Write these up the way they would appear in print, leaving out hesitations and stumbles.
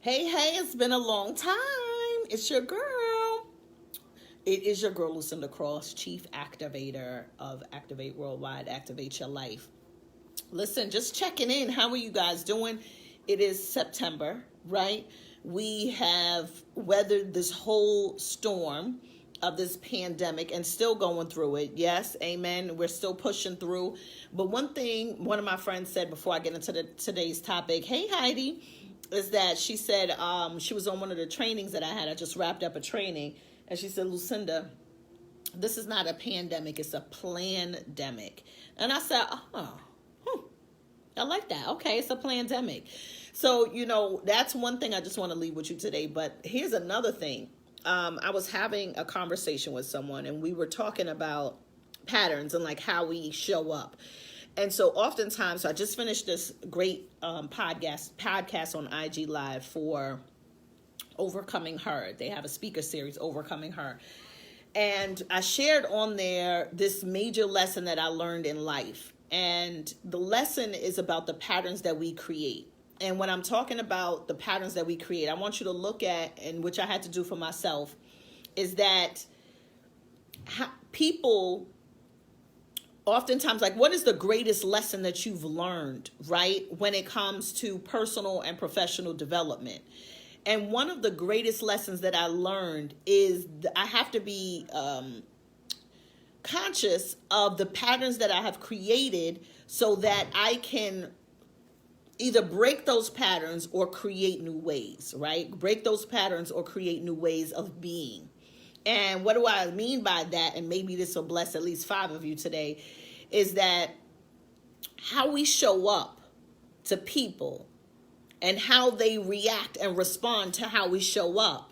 Hey, it's been a long time. It's your girl. It is your girl, Lucinda Cross, Chief Activator of Activate Worldwide, Activate Your Life. Listen, just checking in. How are you guys doing? It is September, right? We have weathered this whole storm of this pandemic and still going through it. Yes, amen. We're still pushing through. But one thing one of my friends said before I get into today's topic, hey Heidi, is that she said she was on one of the trainings that I had. I just wrapped up a training. And she said, Lucinda, this is not a pandemic. It's a plandemic. And I said, I like that. Okay, it's a plandemic. So, that's one thing I just want to leave with you today. But here's another thing. I was having a conversation with someone, and we were talking about patterns and like how we show up. And so oftentimes, so I just finished this great podcast on IG Live for Overcoming Her. They have a speaker series, Overcoming Her. And I shared on there this major lesson that I learned in life. And the lesson is about the patterns that we create. And when I'm talking about the patterns that we create, I want you to look at, and which I had to do for myself, is that people oftentimes, like, what is the greatest lesson that you've learned, right, when it comes to personal and professional development? And one of the greatest lessons that I learned is I have to be conscious of the patterns that I have created so that I can either break those patterns or create new ways, right? Break those patterns or create new ways of being. And what do I mean by that? And maybe this will bless at least 5 of you today, is that how we show up to people and how they react and respond to how we show up.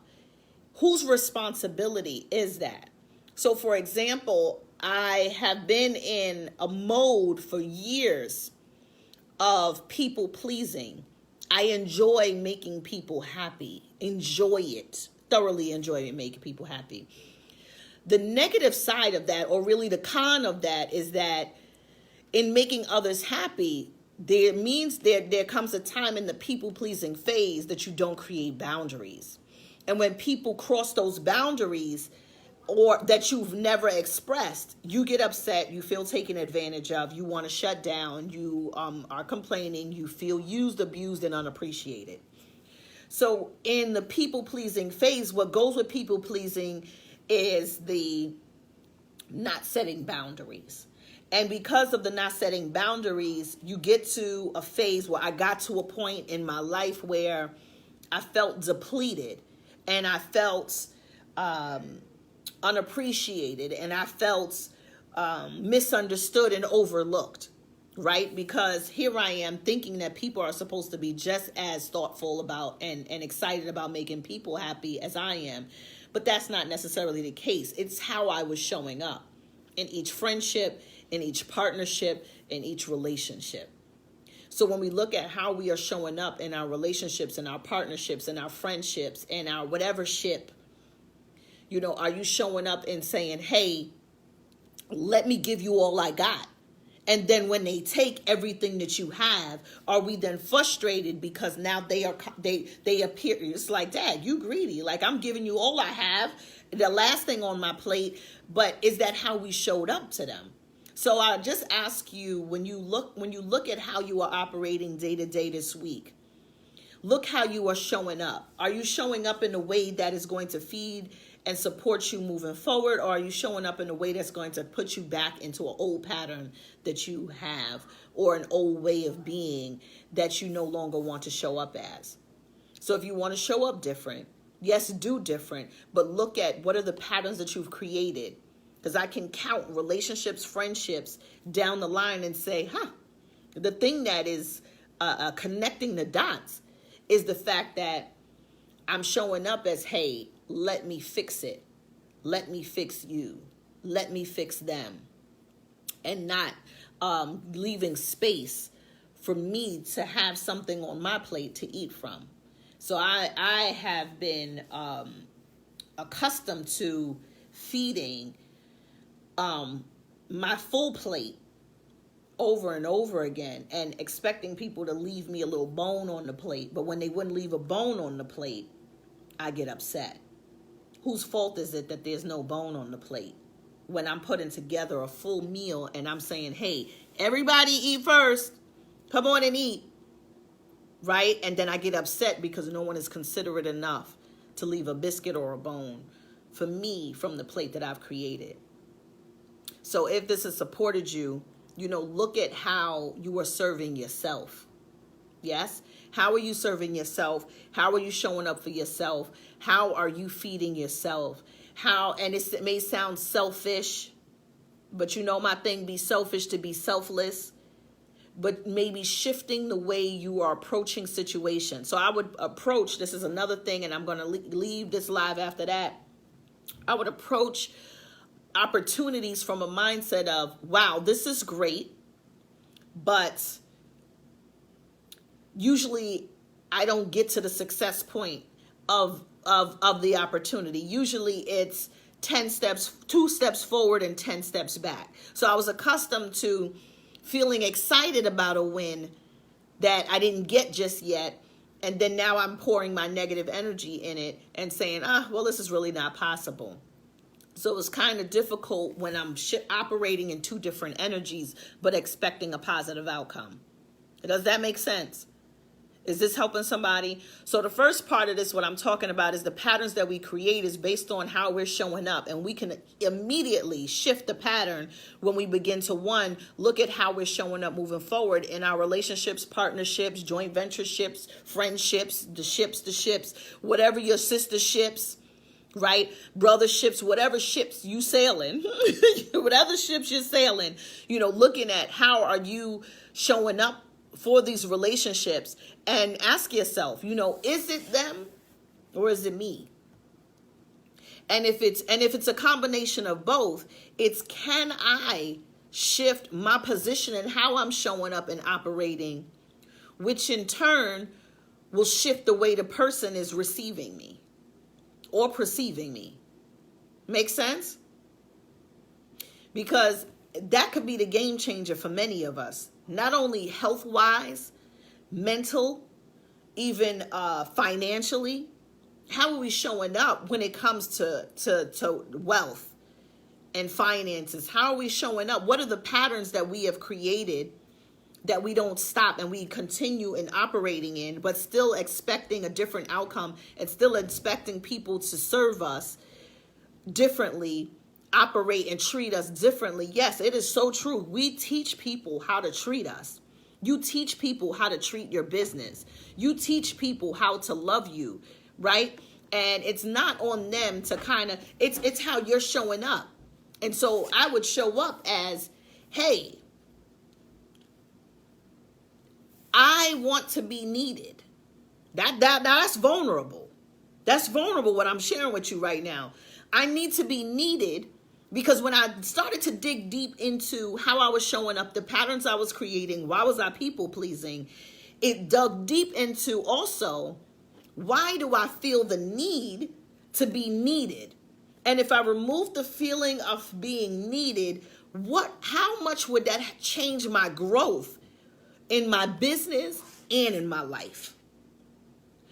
Whose responsibility is that? So, for example, I have been in a mode for years of people pleasing. I enjoy making people happy. Enjoy it. Thoroughly enjoy it, making people happy. The negative side of that, or really the con of that, is that in making others happy, there comes a time in the people-pleasing phase that you don't create boundaries. And when people cross those boundaries, or that you've never expressed, you get upset, you feel taken advantage of, you want to shut down, you are complaining, you feel used, abused, and unappreciated. So in the people-pleasing phase, what goes with people-pleasing is the not setting boundaries. And because of the not setting boundaries, you get to a phase where I got to a point in my life where I felt depleted and I felt unappreciated and I felt misunderstood and overlooked, right? Because here I am thinking that people are supposed to be just as thoughtful about and excited about making people happy as I am. But that's not necessarily the case. It's how I was showing up in each friendship, in each partnership, in each relationship. So when we look at how we are showing up in our relationships, in our partnerships, in our friendships, in our whatever ship, are you showing up and saying, hey, let me give you all I got? And then when they take everything that you have, are we then frustrated because now they appear, it's like, Dad, you greedy. Like, I'm giving you all I have, the last thing on my plate. But is that how we showed up to them? So I just ask you, when you look at how you are operating day to day this week, look how you are showing up. Are you showing up in a way that is going to feed and support you moving forward, or are you showing up in a way that's going to put you back into an old pattern that you have, or an old way of being that you no longer want to show up as? So if you want to show up different, yes, do different, but look at what are the patterns that you've created. Because I can count relationships, friendships down the line and say, the thing that is connecting the dots is the fact that I'm showing up as, hey, let me fix it. Let me fix you. Let me fix them. And not leaving space for me to have something on my plate to eat from. So I have been accustomed to feeding my full plate over and over again and expecting people to leave me a little bone on the plate. But when they wouldn't leave a bone on the plate, I get upset. Whose fault is it that there's no bone on the plate when I'm putting together a full meal and I'm saying, hey, everybody eat first. Come on and eat. Right? And then I get upset because no one is considerate enough to leave a biscuit or a bone for me from the plate that I've created. So if this has supported you, look at how you are serving yourself. Yes? How are you serving yourself? How are you showing up for yourself? How are you feeding yourself? And it may sound selfish, but my thing, be selfish to be selfless, but maybe shifting the way you are approaching situations. So I would approach, this is another thing, and I'm going to leave this live after that. I would approach opportunities from a mindset of, wow, this is great, but usually I don't get to the success point of the opportunity. Usually it's 2 steps forward and 10 steps back. So I was accustomed to feeling excited about a win that I didn't get just yet. And then now I'm pouring my negative energy in it and saying, well, this is really not possible. So it's kind of difficult when I'm operating in 2 different energies, but expecting a positive outcome. Does that make sense? Is this helping somebody? So the first part of this, what I'm talking about, is the patterns that we create is based on how we're showing up. And we can immediately shift the pattern when we begin to, 1, look at how we're showing up moving forward in our relationships, partnerships, joint ventureships, friendships, the ships, whatever your sister ships, right? Brotherships, whatever ships you sailing, whatever ships you're sailing, looking at how are you showing up for these relationships, and ask yourself, is it them or is it me? And if it's a combination of both, it's, can I shift my position and how I'm showing up and operating, which in turn will shift the way the person is receiving me or perceiving me. Make sense? Because that could be the game changer for many of us. Not only health-wise, mental, even financially. How are we showing up when it comes to wealth and finances? How are we showing up? What are the patterns that we have created that we don't stop and we continue in operating in, but still expecting a different outcome and still expecting people to serve us differently, operate and treat us differently? Yes, it is so true. We teach people how to treat us. You teach people how to treat your business. You teach people how to love you, right? And it's not on them to it's how you're showing up. And so I would show up as, hey, I want to be needed. That's vulnerable. That's vulnerable what I'm sharing with you right now. I need to be needed. Because when I started to dig deep into how I was showing up, the patterns I was creating, why was I people pleasing, it dug deep into also, why do I feel the need to be needed? And if I remove the feeling of being needed, how much would that change my growth in my business and in my life?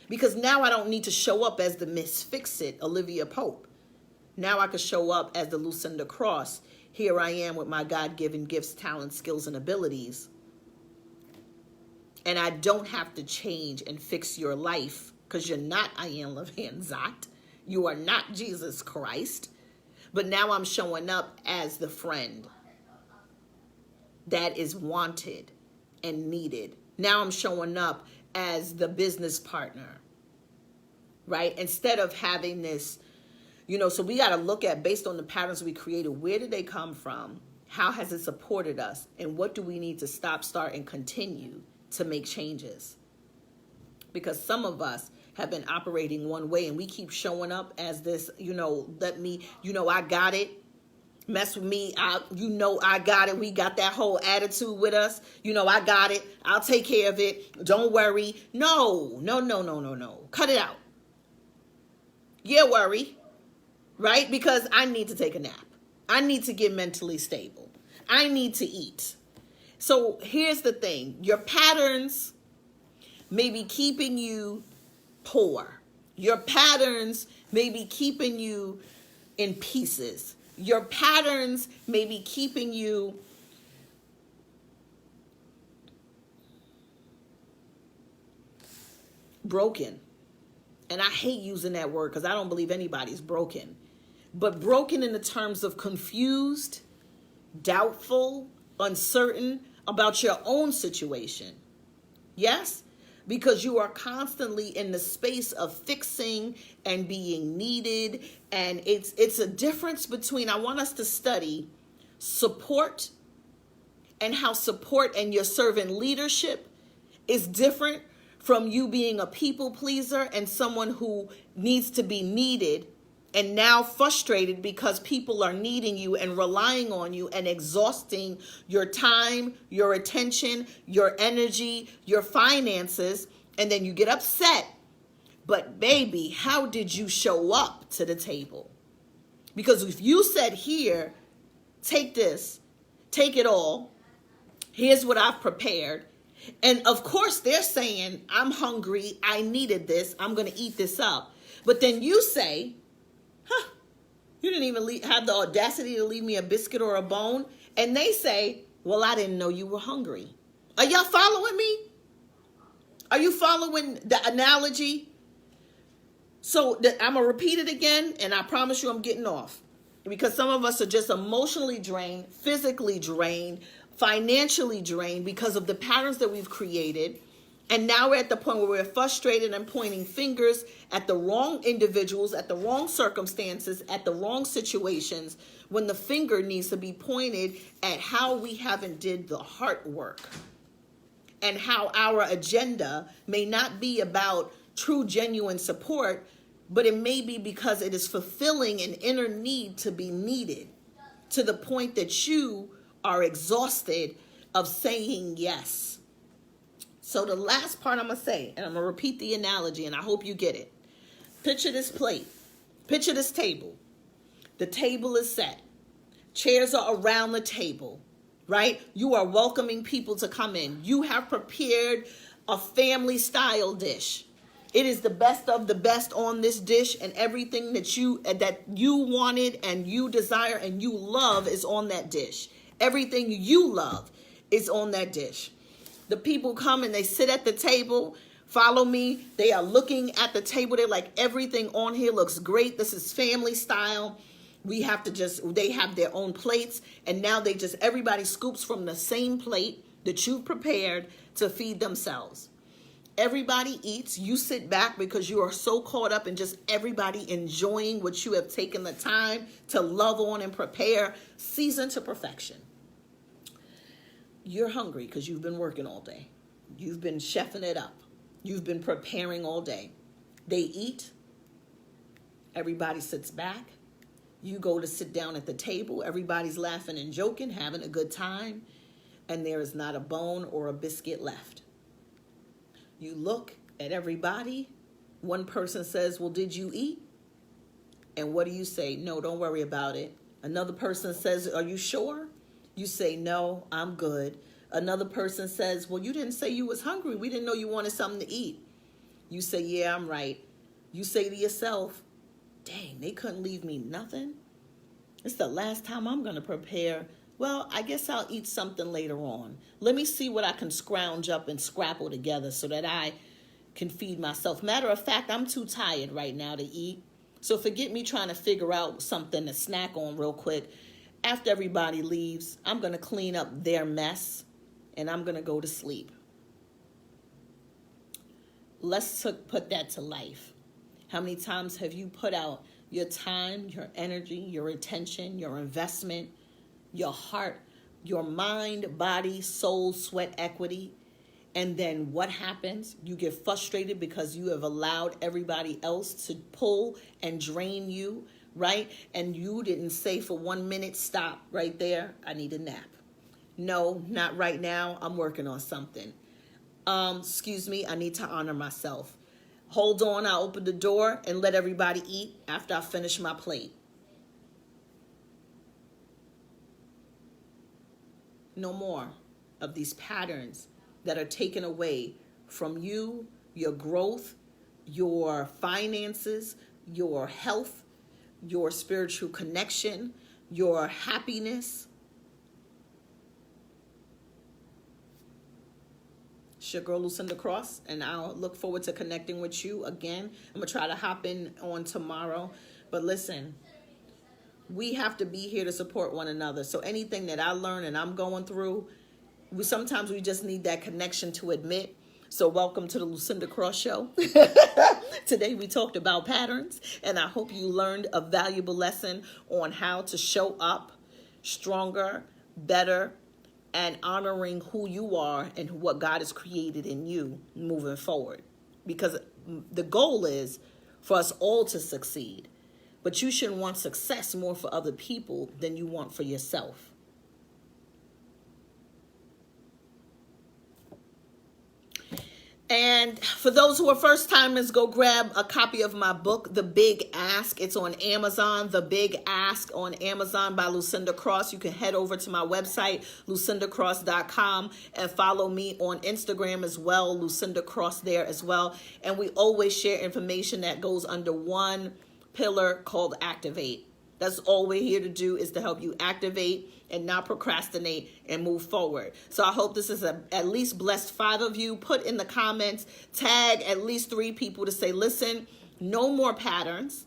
Because now I don't need to show up as the Miss Fix-It, Olivia Pope. Now I could show up as the Lucinda Cross. Here I am with my God-given gifts, talents, skills, and abilities. And I don't have to change and fix your life because you're not Ayan Levanzat. You are not Jesus Christ. But now I'm showing up as the friend that is wanted and needed. Now I'm showing up as the business partner, right? Instead of having this, so we got to look at, based on the patterns we created, where did they come from? How has it supported us? And what do we need to stop, start, and continue to make changes? Because some of us have been operating one way and we keep showing up as this, let me, I got it. Mess with me, I got it. We got that whole attitude with us. I got it. I'll take care of it. Don't worry. No. Cut it out. Yeah, worry. Right? Because I need to take a nap. I need to get mentally stable. I need to eat. So here's the thing. Your patterns may be keeping you poor. Your patterns may be keeping you in pieces. Your patterns may be keeping you broken. And I hate using that word because I don't believe anybody's broken. But broken in the terms of confused, doubtful, uncertain about your own situation. Yes? Because you are constantly in the space of fixing and being needed. And it's a difference between, I want us to study support and how support and your servant leadership is different from you being a people pleaser and someone who needs to be needed and now frustrated because people are needing you and relying on you and exhausting your time, your attention, your energy, your finances, and then you get upset. But baby, how did you show up to the table? Because if you said, here, take this, take it all, here's what I've prepared. And of course they're saying, I'm hungry, I needed this, I'm going to eat this up. But then you say, you didn't even have the audacity to leave me a biscuit or a bone. And they say, well, I didn't know you were hungry. Are y'all following me? Are you following the analogy? So I'm going to repeat it again, and I promise you I'm getting off. Because some of us are just emotionally drained, physically drained, financially drained because of the patterns that we've created. And now we're at the point where we're frustrated and pointing fingers at the wrong individuals, at the wrong circumstances, at the wrong situations, when the finger needs to be pointed at how we haven't did the heart work and how our agenda may not be about true, genuine support, but it may be because it is fulfilling an inner need to be needed to the point that you are exhausted of saying yes. So the last part I'm going to say, and I'm going to repeat the analogy, and I hope you get it. Picture this plate. Picture this table. The table is set. Chairs are around the table, right? You are welcoming people to come in. You have prepared a family style dish. It is the best of the best on this dish, and everything that you wanted and you desire and you love is on that dish. Everything you love is on that dish. The people come and they sit at the table, follow me. They are looking at the table. They're like, everything on here looks great. This is family style. They have their own plates. And now everybody scoops from the same plate that you've prepared to feed themselves. Everybody eats. You sit back because you are so caught up in just everybody enjoying what you have taken the time to love on and prepare, season to perfection. You're hungry because you've been working all day. You've been chefing it up. You've been preparing all day. They eat. Everybody sits back. You go to sit down at the table. Everybody's laughing and joking, having a good time. And there is not a bone or a biscuit left. You look at everybody. One person says, well, did you eat? And what do you say? No, don't worry about it. Another person says, are you sure? You say, no, I'm good. Another person says, well, you didn't say you was hungry. We didn't know you wanted something to eat. You say, yeah, I'm right. You say to yourself, dang, they couldn't leave me nothing. It's the last time I'm going to prepare. Well, I guess I'll eat something later on. Let me see what I can scrounge up and scrapple together so that I can feed myself. Matter of fact, I'm too tired right now to eat. So forget me trying to figure out something to snack on real quick. After everybody leaves, I'm going to clean up their mess and I'm going to go to sleep. Let's put that to life. How many times have you put out your time, your energy, your attention, your investment, your heart, your mind, body, soul, sweat, equity? And then what happens? You get frustrated because you have allowed everybody else to pull and drain you, right? And you didn't say for 1 minute, stop right there. I need a nap. No, not right now. I'm working on something. Excuse me, I need to honor myself. Hold on, I'll open the door and let everybody eat after I finish my plate. No more. of these patterns that are taken away from you, your growth, your finances, your health, your spiritual connection, your happiness. It's your girl Lucinda Cross, and I'll look forward to connecting with you again. I'm going to try to hop in on tomorrow. But listen, we have to be here to support one another. So anything that I learn and I'm going through, sometimes we just need that connection to admit. So welcome to the Lucinda Cross Show. Today we talked about patterns, and I hope you learned a valuable lesson on how to show up stronger, better, and honoring who you are and what God has created in you moving forward. Because the goal is for us all to succeed. But you shouldn't want success more for other people than you want for yourself. And for those who are first timers, go grab a copy of my book, The Big Ask. It's on Amazon, The Big Ask on Amazon by Lucinda Cross. You can head over to my website, lucindacross.com, and follow me on Instagram as well, Lucinda Cross there as well. And we always share information that goes under one pillar called Activate. That's all we're here to do, is to help you activate and not procrastinate and move forward. So I hope this is at least blessed 5 of you. Put in the comments, tag at least 3 people to say, listen, no more patterns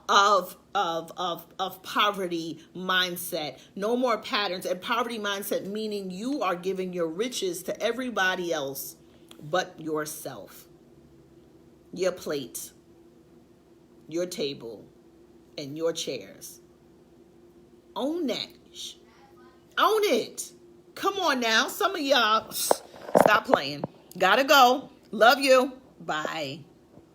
of poverty mindset. No more patterns. And poverty mindset meaning you are giving your riches to everybody else but yourself. Your plate, your table, and your chairs. Own that. Own it. Come on now. Some of y'all, stop playing. Gotta go. Love you. Bye.